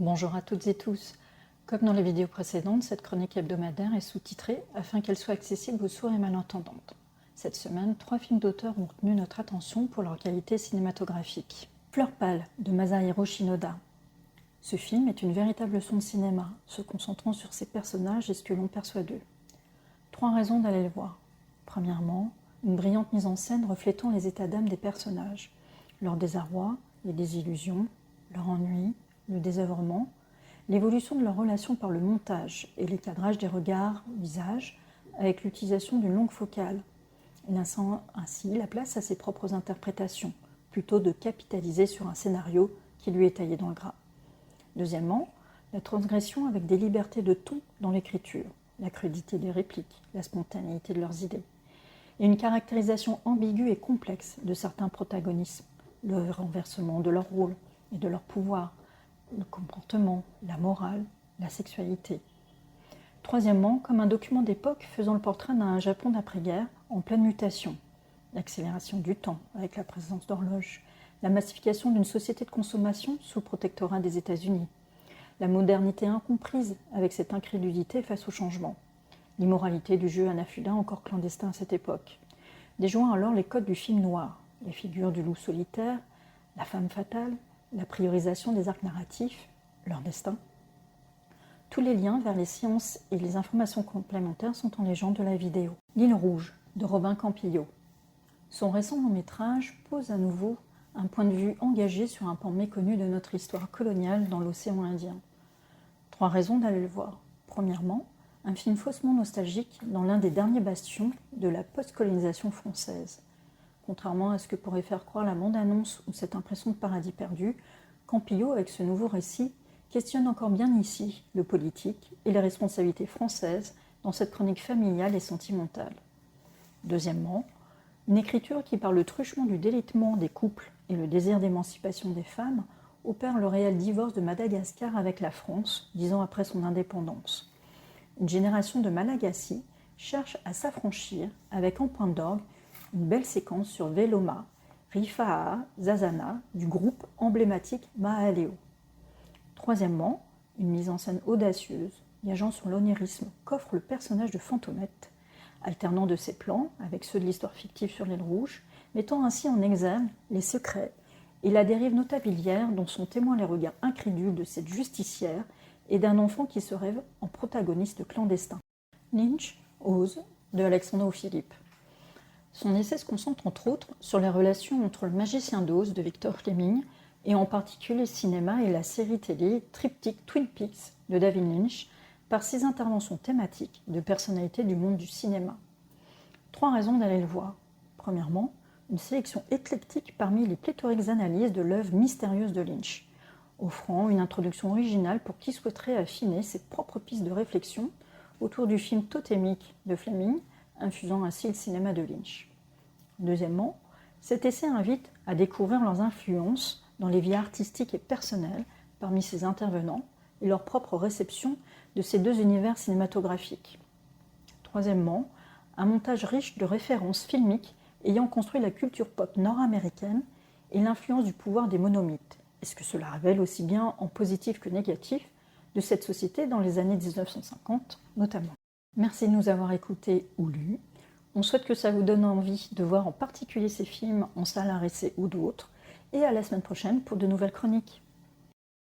Bonjour à toutes et tous. Comme dans les vidéos précédentes, cette chronique hebdomadaire est sous-titrée afin qu'elle soit accessible aux sourds et malentendantes. Cette semaine, 3 films d'auteur ont retenu notre attention pour leur qualité cinématographique. Fleur pâle de Masahiro Shinoda. Ce film est une véritable leçon de cinéma, se concentrant sur ses personnages et ce que l'on perçoit d'eux. 3 raisons d'aller le voir. Premièrement, une brillante mise en scène reflétant les états d'âme des personnages, leur désarroi, les désillusions, leur ennui, le désœuvrement, l'évolution de leur relation par le montage et les cadrages des regards, visages, avec l'utilisation d'une longue focale. Il laissant ainsi la place à ses propres interprétations, plutôt de capitaliser sur un scénario qui lui est taillé dans le gras. Deuxièmement, la transgression avec des libertés de ton dans l'écriture, la crudité des répliques, la spontanéité de leurs idées, et une caractérisation ambiguë et complexe de certains protagonismes, le renversement de leur rôle et de leur pouvoir, le comportement, la morale, la sexualité. Troisièmement, comme un document d'époque faisant le portrait d'un Japon d'après-guerre en pleine mutation, l'accélération du temps avec la présence d'horloges, la massification d'une société de consommation sous le protectorat des États-Unis, la modernité incomprise avec cette incrédulité face au changement, l'immoralité du jeu Hanafuda encore clandestin à cette époque, déjouant alors les codes du film noir, les figures du loup solitaire, la femme fatale, la priorisation des arcs narratifs, leur destin. Tous les liens vers les sciences et les informations complémentaires sont en légende de la vidéo. L'île rouge, de Robin Campillo. Son récent long-métrage pose à nouveau un point de vue engagé sur un pan méconnu de notre histoire coloniale dans l'océan Indien. 3 raisons d'aller le voir. Premièrement, un film faussement nostalgique dans l'un des derniers bastions de la post-colonisation française. Contrairement à ce que pourrait faire croire la bande-annonce ou cette impression de paradis perdu, Campillo, avec ce nouveau récit, questionne encore bien ici le politique et les responsabilités françaises dans cette chronique familiale et sentimentale. Deuxièmement, une écriture qui, par le truchement du délitement des couples et le désir d'émancipation des femmes, opère le réel divorce de Madagascar avec la France, 10 ans après son indépendance. Une génération de Malagasy cherche à s'affranchir avec en point d'orgue une belle séquence sur Veloma, Rifaa Zazana du groupe emblématique Mahaleo. Troisièmement, une mise en scène audacieuse, gageant sur l'onirisme qu'offre le personnage de Fantomette, alternant de ses plans avec ceux de l'histoire fictive sur l'île rouge, mettant ainsi en exergue les secrets et la dérive notabilière dont sont témoins les regards incrédules de cette justicière et d'un enfant qui se rêve en protagoniste clandestin. Lynch ose, de Alexandre Philippe. Son essai se concentre entre autres sur les relations entre le magicien d'Oz de Victor Fleming et en particulier le cinéma et la série télé triptyque Twin Peaks de David Lynch par ses interventions thématiques de personnalités du monde du cinéma. 3 raisons d'aller le voir. Premièrement, une sélection éclectique parmi les pléthoriques analyses de l'œuvre mystérieuse de Lynch, offrant une introduction originale pour qui souhaiterait affiner ses propres pistes de réflexion autour du film totémique de Fleming, infusant ainsi le cinéma de Lynch. Deuxièmement, cet essai invite à découvrir leurs influences dans les vies artistiques et personnelles parmi ces intervenants et leur propre réception de ces 2 univers cinématographiques. Troisièmement, un montage riche de références filmiques ayant construit la culture pop nord-américaine et l'influence du pouvoir des monomythes, et ce que cela révèle aussi bien en positif que négatif de cette société dans les années 1950 notamment. Merci de nous avoir écoutés ou lus. On souhaite que ça vous donne envie de voir en particulier ces films en salle à essai ou d'autres. Et à la semaine prochaine pour de nouvelles chroniques.